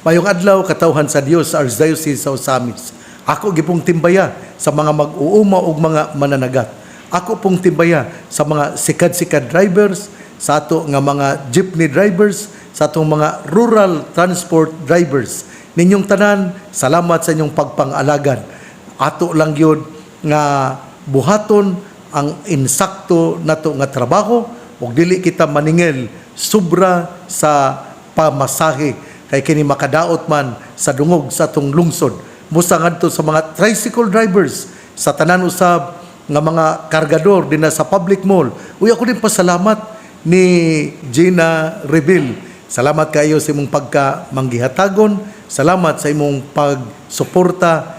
Mayong adlaw katawhan sa Dios sa Archdiocese sa Osamis. Ako gipong timbaya sa mga mag-uuma ug mga mananagat. Ako pong timbaya sa mga sikad-sikad drivers, sa ato nga mga jeepney drivers, sa atong mga rural transport drivers. Ninyong tanan, salamat sa inyong pagpang-alagad. Ato lang yun nga buhaton ang insakto nato nga trabaho ug dili kita maningil sobra sa pamasahe kay kini makadaot man sa dungog sa atong lungsod. Musa ngadto sa mga tricycle drivers, sa tanan usab nga mga kargador dinha sa public mall. Uy, ako din pasalamat ni Gina Rebil. Salamat kayo sa imong pagka-manggihatagon. Salamat sa imong pagsuporta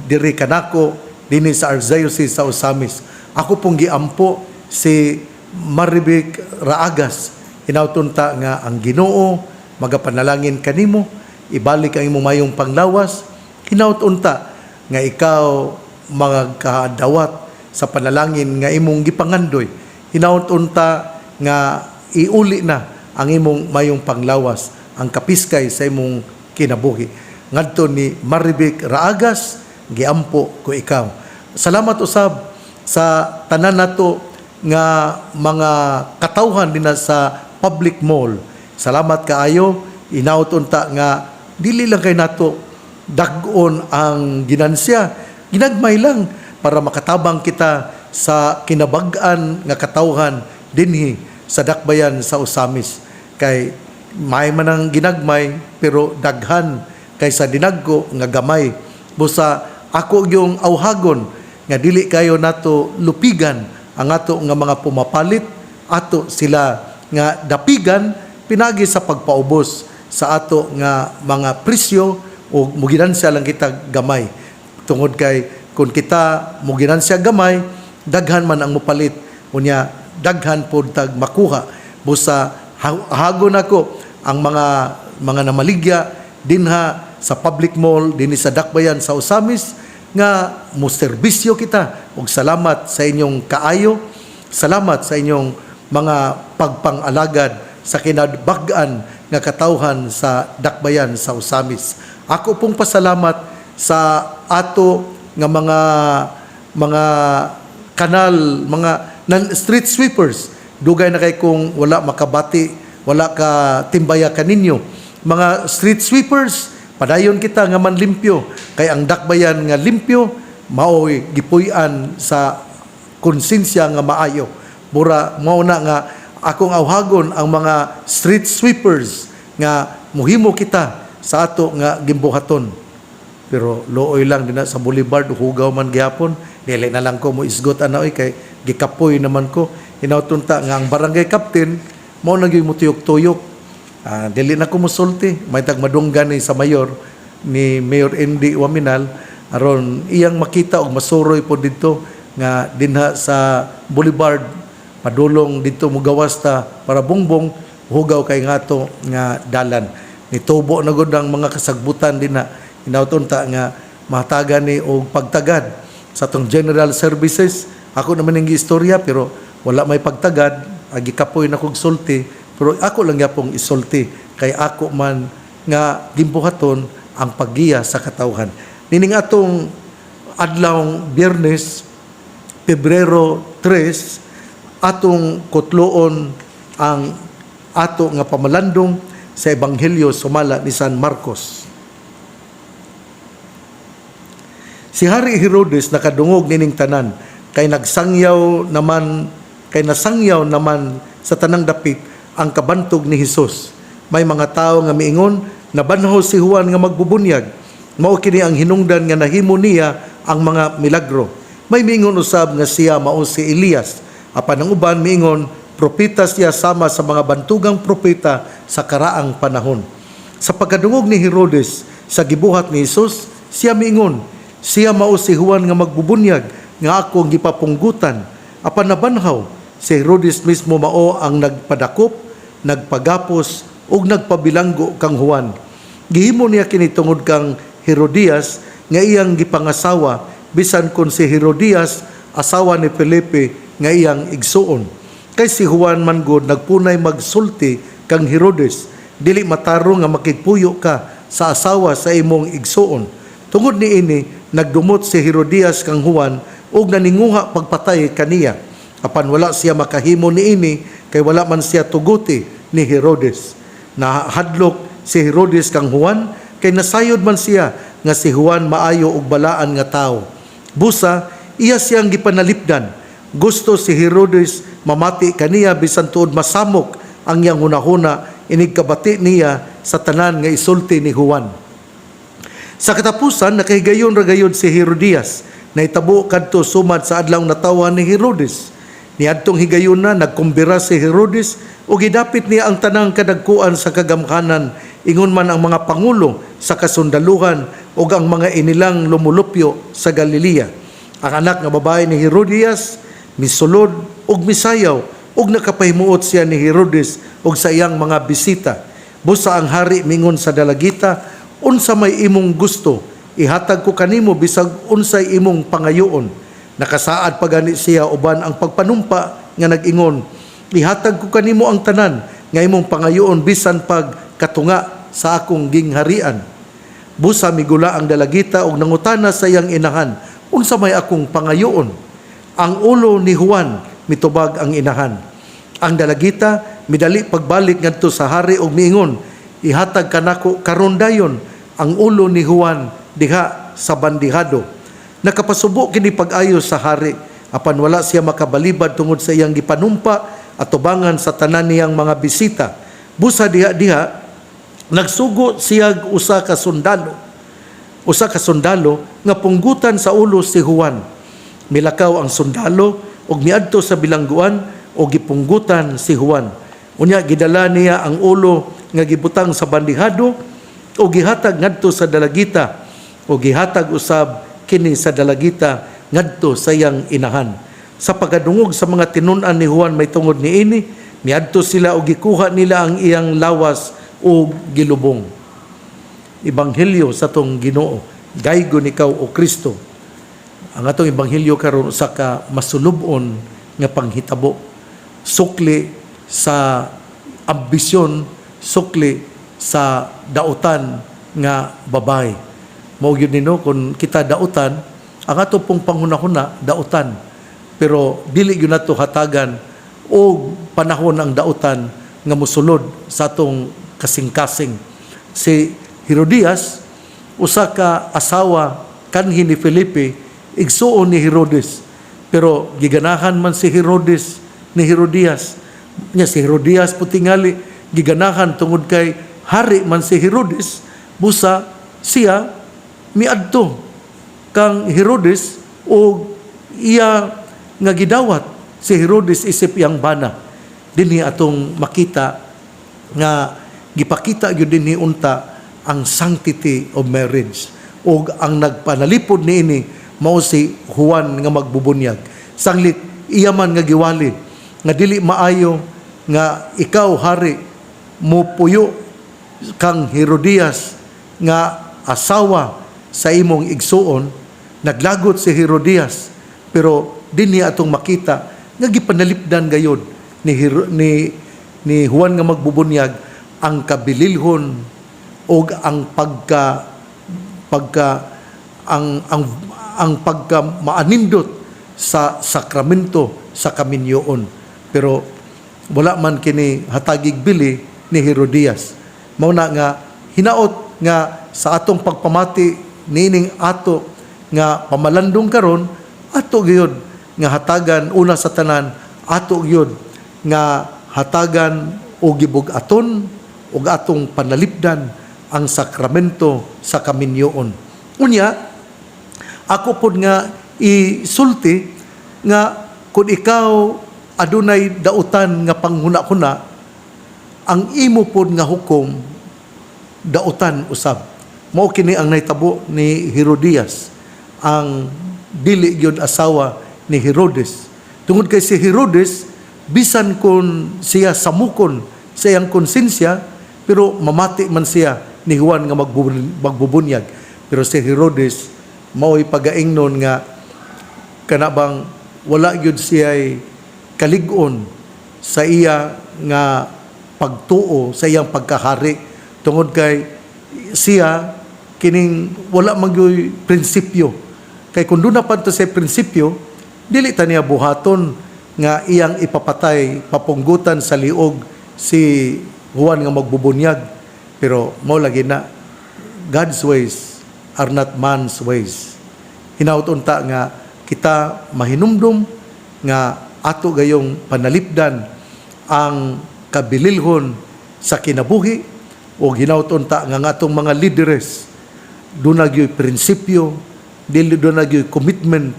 diri kanako dinhi sa Archdiocese sa Osamis. Ako pong giampo si Maribik Raagas. Hinautunta nga ang Ginoo magapanalangin kanimo, ibalik ang imong mayong panglawas. Hinautunta nga ikaw magkadawat sa panalangin nga imong gipangandoy. Hinautunta nga iuli na ang imong mayong panglawas, ang kapiskay sa imong kinabuhi. Ngadto ni Maribik Raagas, giampo ko ikaw. Salamat usab sa tanan nato nga mga katawhan dinha sa public mall. Salamat kaayo, inautunta nga dili lang kay nato dag-on ang ginansya. Ginagmay lang para makatabang kita sa kinabag-an nga katawhan dinhi sa dakbayan sa Osamis. Kay may man ang ginagmay pero daghan kaysa dinagko nga gamay. Busa ako yung awhagon nga dili kayo nato lupigan ang ato nga mga pumapalit, ato sila nga dapigan pinagi sa pagpaubos sa ato nga mga presyo o muginansya lang kita gamay. Tungod kay kung kita muginansya gamay, daghan man ang mupalit. Unya daghan pod tag makuha. Busa hagon ako ang mga namaligya dinha sa public mall dinhi sa dakbayan sa Osamis nga muserbisyo kita. Ug salamat sa inyong kaayo. Salamat sa inyong mga pagpang-alagad sa kinabag-an nga katawhan sa dakbayan sa Osamis. Ako pong pasalamat sa ato nga mga kanal, mga street sweepers. Dugay na kay kung wala makabati, wala ka timbaya kaninyo. Mga street sweepers, padayon kita nga manlimpyo. Kay ang dakbayan nga limpyo, mao'y gipuy-an sa konsensya nga maayo. Mura mao na nga akong awhagon ang mga street sweepers nga muhimo kita sa ato nga gimbuhaton. Pero looy lang din sa boulevard, hugaw man gihapon, dili na lang ko mo isgot anaoy kay gikapoy naman ko. Hinautunta nga ang barangay captain mao naging mutuyok-tuyok. Dili na ko musulti, may tagmadunggan ni sa mayor ni Mayor Andy Waminal aron iyang makita og masuroy po dito nga dinha sa boulevard padulong dito mugawas ta para bungbong hugaw kay ngato nga dalan. Nitubo na gud ang mga kasagbutan din na hinautunta nga mahatagan ni og pagtagad sa tong general services. Ako naman ang istorya pero wala may pagtagad, agi kapoy na kog sulti pero ako lang yapong isulti kay ako man nga gimbuhaton ang paggiya sa katawhan. Nining atong adlawng Biyernes, Pebrero 3, atong kutloon ang ato nga pamalandong sa Ebanghelyo sumala ni San Marcos. Si Hari Herodes nakadungog nining tanan kay nasangyaw naman sa tanang dapit ang kabantog ni Hesus. May mga tao nga miingon nabanhaw si Juan nga magbubunyag. Mao kini ang hinungdan nga nahimo niya ang mga milagro. May miingon usab nga siya mao si Elias. Apan ang uban miingon propeta siya sama sa mga bantugang propeta sa karaang panahon. Sa pagkadungog ni Herodes sa gibuhat ni Hesus, siya miingon siya mao si Juan nga magbubunyag nga ako gipapunggutan. Apan nabanhaw si Herodes mismo mao ang nagpadakop, nagpagapos ug nagpabilanggo kang Juan. Gihimo niya kini tungod kang Herodias nga iyang gipangasawa bisan kon si Herodias asawa ni Felipe nga iyang igsuon. Kay si Juan man gud nagpunay magsulti kang Herodes, dili matarong nga makigpuyo ka sa asawa sa imong igsuon. Tungod niini nagdumot si Herodias kang Juan ug naninguha pagpatay kaniya. Apan wala siya makahimo niini kay wala man siya tuguti ni Herodes. Nahadlok si Herodes kang Juan kay nasayod man siya nga si Juan maayo ug balaan nga tawo. Busa iya siyang gipanalipdan. Gusto si Herodes mamati kaniya bisan tuod masamok ang iyang hunahuna inig kabati niya sa tanan nga isulti ni Juan. Sa katapusan nakahigayon ra gayud si Herodias na itabo kadto sumad sa adlaw natawa ni Herodes. Niadtong higayon na nagkumbira si Herodes ug gidapit niya ang tanang kadagkuan sa kagamhanan ingon man ang mga pangulo sa kasundaluhan ug ang mga inilang lumulupyo sa Galilea. Ang anak nga babae ni Herodias misulod ug misayaw ug nakapahimuot siya ni Herodes ug sa iyang mga bisita. Busa ang hari mingon sa dalagita, unsa may imong gusto, ihatag ko kanimo bisag unsay imong pangayoon. Nakasaad pa gani siya uban ang pagpanumpa nga nag-ingon, ihatag ko kanimo ang tanan nga imong pangayoon bisan pag katunga sa akong gingharian. Busa migula ang dalagita ug nangutana sa iyang inahan, unsa may akong pangayoon? Ang ulo ni Juan, mitubag ang inahan. Ang dalagita midali pagbalik ngadto sa hari ug miingon, ihatag kanako karon dayon ang ulo ni Juan diha sa bandihado. Nakapasubo kini pag-ayo sa hari, apan wala siya makabalibad tungod sa iyang gipanumpa at tubangan sa tanan niyang mga bisita. Busa diha nagsugo siya usa ka sundalo nga punggutan sa ulo si Juan. Milakaw ang sundalo ug miadto sa bilangguan o gipunggutan si Juan. Unya gidala niya ang ulo nga gibutang sa bandihado o gihatag ngadto sa dalagita o gihatag usab kini sa dalagita ngadto sa iyang inahan. Sa pagkadungog sa mga tinun-an ni Juan may tungod niini, miadto sila o gikuha nila ang iyang lawas o gilubong. Ebanghelyo sa tong Ginoo, gaygon ikaw o Kristo. Ang atong ebanghelyo karon sa ka masulubon nga panghitabo, sukli sa ambisyon, sukli sa dautan nga babay. Mao gyud nino kung kita dautan, ang ato pong panghunahuna dautan. Pero dili gyud nato hatagan og panahon ang dautan nga mosulod sa atong kasing-kasing. Si Herodias usa ka asawa kanhi ni Felipe, igsuon ni Herodes. Pero giganahan man si Herodes ni Herodias. Nya si Herodias putingali giganahan tungod kay hari man si Herodes, busa siya miadto kang Herodes o iya nga gidawat si Herodes isip yang bana. Dinhi atong makita nga gipakita gyud dinhi unta ang sanctity of marriage o ang nagpanalipod niini mao si Juan nga magbubunyag. Sanglit iya man nga giwali nga dili maayo nga ikaw hari mo puyo kang Herodias nga asawa sa imong igsuon. Naglagot si Herodias, pero dinhi atong makita nga gipanalipdan gayud ni Juan nga magbubunyag ang kabililhon o ang pagka maanindot sa sakramento sa kaminyoon. Pero wala man kini hatagig bili ni Herodias. Mao na nga hinaot nga sa atong pagpamati nining ato nga pamalandong karon, ato gyud nga hatagan una sa tanan, ato gyud nga hatagan o gibug-aton ug atong panalipdan ang sakramento sa kaminyoon. Unya, ako pod nga isulti nga kung ikaw adunay dautan nga panghuna-huna, ang imo pod nga hukom dautan usab. Mao kini ang nahitabo ni Herodias, ang dili gyud asawa ni Herodes. Tungod kay si Herodes, bisan kun siya samukon sa iyang konsensya, pero mamati man siya ni Juan nga magbubunyag. Pero si Herodes mao'y pagaingnon nga kanabang wala gyud siya kalig-on sa iya nga pagtuo sa iyang pagkahari, tungod kay siya kining wala magyoy prinsipyo. Kay kung doon na pa to sa prinsipyo, dili ta niya buhaton nga iyang ipapatay, papunggutan sa liog si Juan nga magbubunyag. Pero mao lagi na, God's ways are not man's ways. Hinaut-unta nga kita mahinumdum nga ato gayong panalipdan ang kabililhon sa kinabuhi o hinaut-unta nga atong mga leaders doon nagyoy prinsipyo, dili doon nagyoy commitment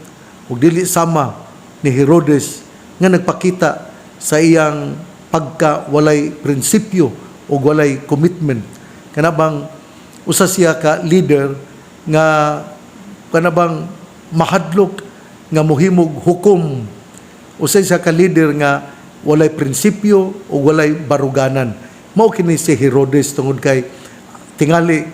o dili sama ni Herodes nga nagpakita sa iyang pagka walay prinsipyo o walay commitment. Kanabang usa siya ka leader nga kanabang mahadlok nga mohimog hukom. Usa siya ka leader nga walay prinsipyo o walay baruganan. Mao kini si Herodes tungod kay tingali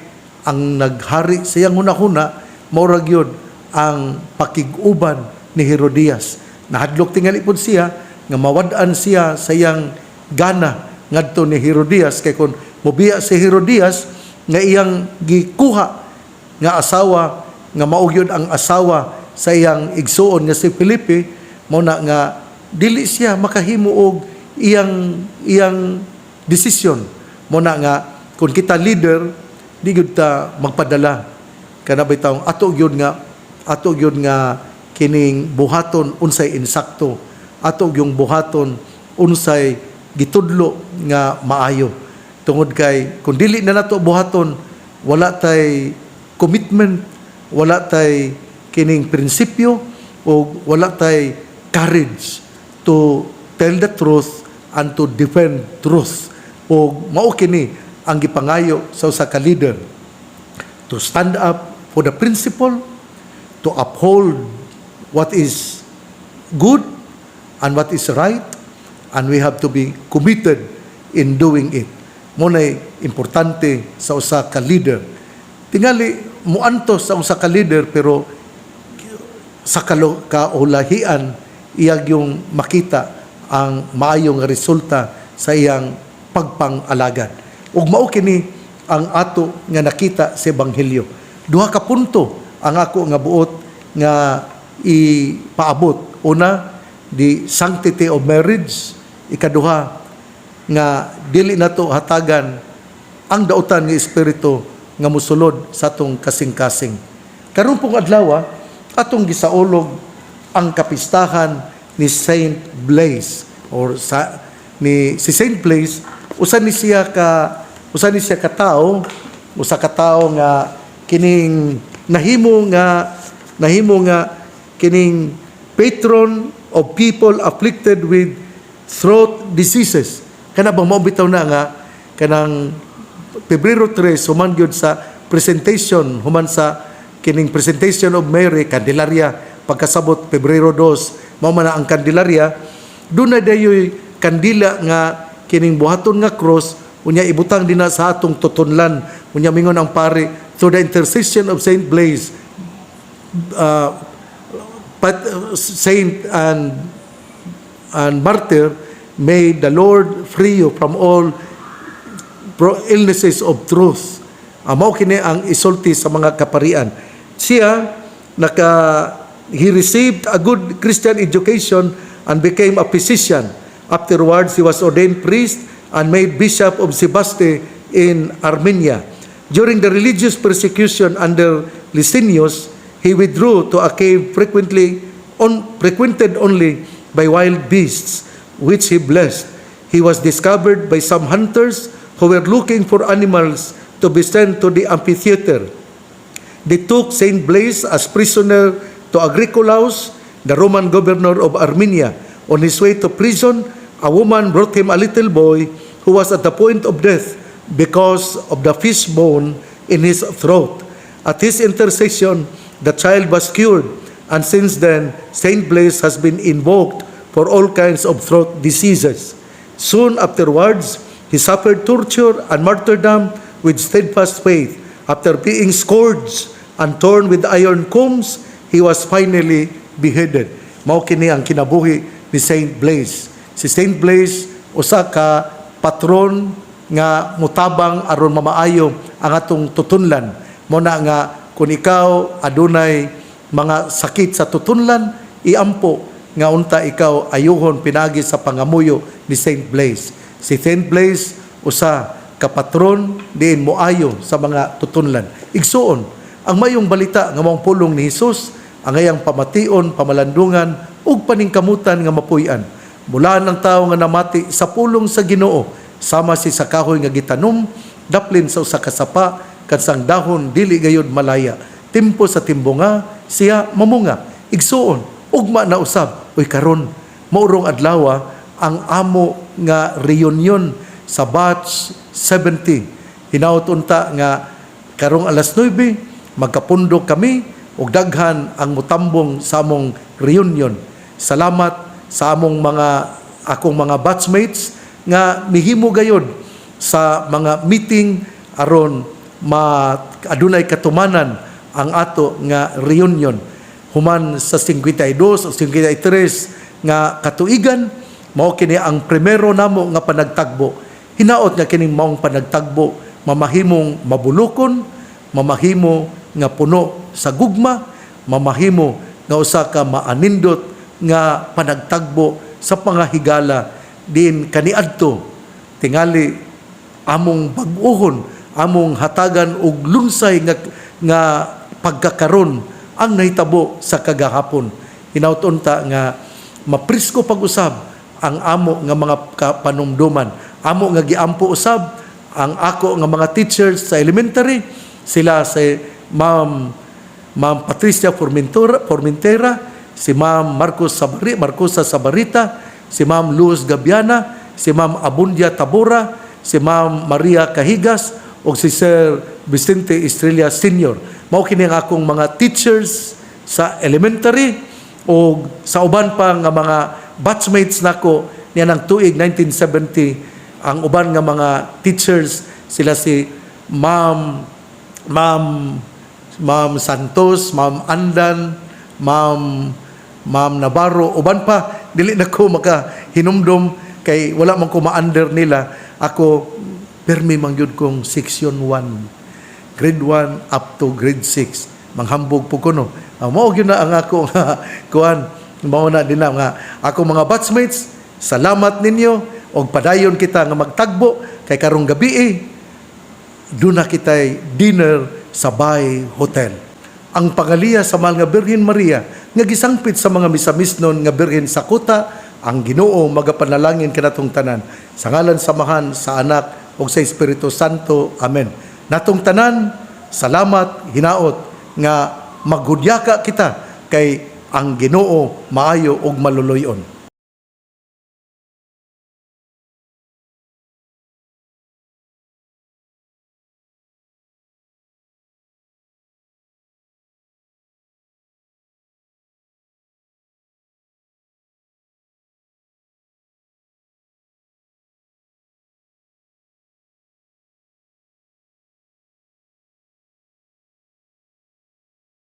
ang naghari sa iyang hunahuna mao ra gyud ang pakig-uban ni Herodias. Nahadlok tingali pud siya nga mawad-an siya sa iyang gana ngadto ni Herodias kay kun mobiya si Herodias nga iyang gikuha nga asawa nga mao gyud ang asawa sa iyang igsuon nga si Felipe, mao na nga dili siya makahimo og iyang desisyon. Mao na nga kung kita leader di gyud ta magpadala kana bitaw ato gyud nga kining buhaton unsay insakto, ato yung buhaton unsay gitudlo nga maayo. Tungod kay kung dili na nato buhaton, wala tay commitment, wala tay kining prinsipyo o wala tay courage to tell the truth and to defend truth. O mao kini ang gipangayo sa usa ka leader, to stand up for the principle, to uphold what is good and what is right, and we have to be committed in doing it. Muna'y importante sa usa ka leader. Tingali muantos sa usa ka leader pero sa kaulahian iyag yung makita ang maayong resulta sa iyang pagpang-alagad. Ug mao kini ang ato nga nakita sa ebanghelyo. Duha ka punto ang ako nga buot nga ipaabot. Una, the sanctity of marriage. Ikaduha, nga dili nato hatagan ang dautan nga espiritu nga musulod sa atong kasing-kasing. Karon pong adlaw atong gisaulog ang kapistahan ni Saint Blaise or si Saint Blaise usa ni siya ka tao nga kining nahimo nga kining patron of people afflicted with throat diseases. Kana bang mao bitaw na nga kanang Pebrero 3 human gyud sa presentation human sa kining presentation of Mary Candelaria pagkasabot Pebrero 2 mao man ang Candelaria dunay dayoy kandila nga kining buhaton nga cross unya ibutang dinha sa atong tutunlan unya mingon ang pare through the intercession of Saint Blaise saint and martyr, may the Lord free you from all illnesses of truth. Mao kini ang isulti sa mga kaparian. He received a good Christian education and became a physician. Afterwards, he was ordained priest and made bishop of Sebaste in Armenia. During the religious persecution under Licinius, he withdrew to a cave frequented only by wild beasts, which he blessed. He was discovered by some hunters who were looking for animals to be sent to the amphitheater. They took Saint Blaise as prisoner to Agricolaus, the Roman governor of Armenia. On his way to prison, a woman brought him a little boy who was at the point of death because of the fish bone in his throat. At his intercession, the child was cured, and since then, Saint Blaise has been invoked for all kinds of throat diseases. Soon afterwards, he suffered torture and martyrdom with steadfast faith. After being scourged and torn with iron combs, he was finally beheaded. Mao kini ang kinabuhi ni Saint Blaise. Si Saint Blaise usa ka patron nga mutabang aron mamaayo ang atong tutunlan. Mo na nga kung ikaw adunay mga sakit sa tutunlan, iampo nga unta ikaw ayuhon pinagi sa pangamuyo ni Saint Blaise. Si Saint Blaise usa ka patron diin moayo sa mga tutunlan. Igsuon ang mayong balita nga maong pulong ni Hesus, ang ayang pamation, pamalandungan ug paningkamutan nga mapuy-an. Mula ng tao nga namati sa pulong sa Ginoo, sama si sa kahoy nga gitanom, daplin sa usa ka sapa, kansang dahon dili gayud malaya. Timpo sa timbunga, siya mamunga. Igsuon, ugma na usab. Uy karon, maurong adlaw ang amo nga reunion sa batch 70. Hinaut unta nga karong alas 9, magkapundok kami ug daghan ang mutambong sa among reunion. Salamat sa among akong mga batchmates nga mihimo gayod sa mga meeting aron adunay katumanan ang ato nga reunion. Human sa 52 o 53 nga katuigan, mao kini ang primero namo nga panagtagbo. Hinaot nga kining maong panagtagbo mamahimong mabulokon, mamahimo nga puno sa gugma, mamahimo nga usa ka maanindot nga panagtagbo sa pangahigala din kaniadto tingali among bag-ohon, among hatagan og lunsay nga pagkakaron ang nahitabo sa kagahapon. Hinautonta nga maprisko pag-usab ang amo nga mga panumduman. Amo nga giampo usab ang ako nga mga teachers sa elementary, sila si Ma'am Patricia Formentera, si Ma'am Marcosa Sabarita, si Ma'am Luz Gabiana, si Ma'am Abundia Tabora, si Ma'am Maria Cahigas, o si Sir Vicente Estrella Sr. Mao kini ang akong mga teachers sa elementary o sa uban pa nga mga batchmates nako niya ng tuig 1970. Ang uban nga mga teachers sila si Ma'am Santos, Ma'am Andan, Ma'am Navarro, uban pa dili na ko makahinumdum kay wala man ko ma-under nila. Ako permi mangyud kong section 1, grade 1 up to grade 6. Manghambog po ko no. Mao gyud na ang ako kuan, mao na din na nga ako mga batchmates. Salamat ninyo og padayon kita nga magtagbo kay karong gabi duna kitay dinner sa Bay Hotel. Ang pangaliya sa mahal nga Birhen Maria nga gisangpit sa mga misamisnon nga Birhen sa kuta, ang Ginoo magapanalangin kanatong tanan. Sa ngalan samahan sa Anak ug sa Espiritu Santo. Amen. Natong tanan, salamat hinaot nga maghudyaka kita kay ang Ginoo maayo ug maluluyon.